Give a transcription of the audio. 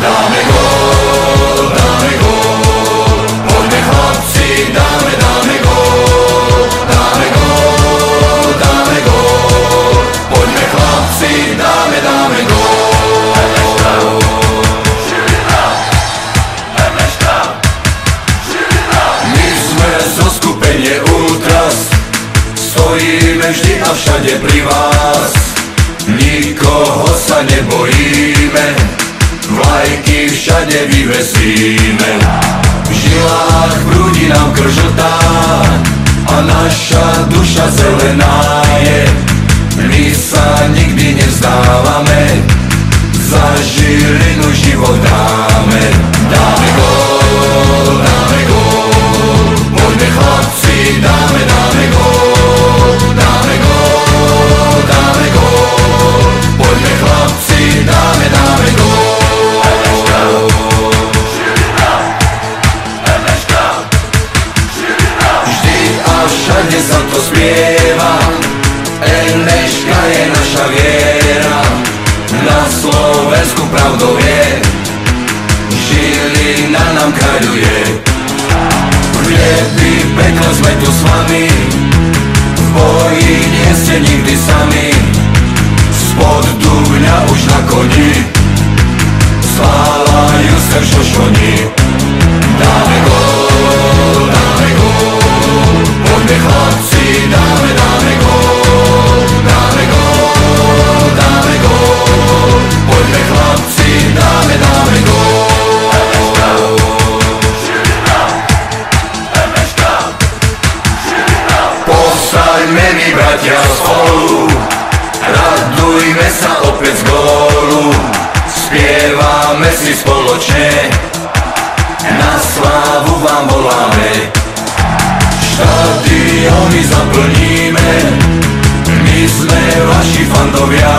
Dáme gól, poďme chlapci, dáme gól, poďme chlapci, dáme gól. My sme zo skupenie Ultras, stojíme vždy a všade pri vás, nikoho sa nebojíme, vlajky všade vyvesíme. V žilách prúdi nám krv žltá a naša duša zelená je. My sa nikdy nevzdávame, za Žilinu život dáme. Dáme gól, poďme chlapci, dáme gól, poďme chlapci, dáme gól. Vždy a všade sa to spieva, Eneška je naša viera, na Slovensku pravdou je, Žilina nám kráľuje. V nebi pekle sme tu s vami, v boji nie ste nikdy sami, spod dubňa už na koni, sláva Jusef Šošoni. Dáme gól, poďme chlapci, dáme gól, poďme chlapci, dáme gól. Posaďme mi bratia spolu, radujme sa opäť z gólu, spievame si spoločne, na slávu vám voláme. Štadióny zaplníme, my sme vaši fandovia,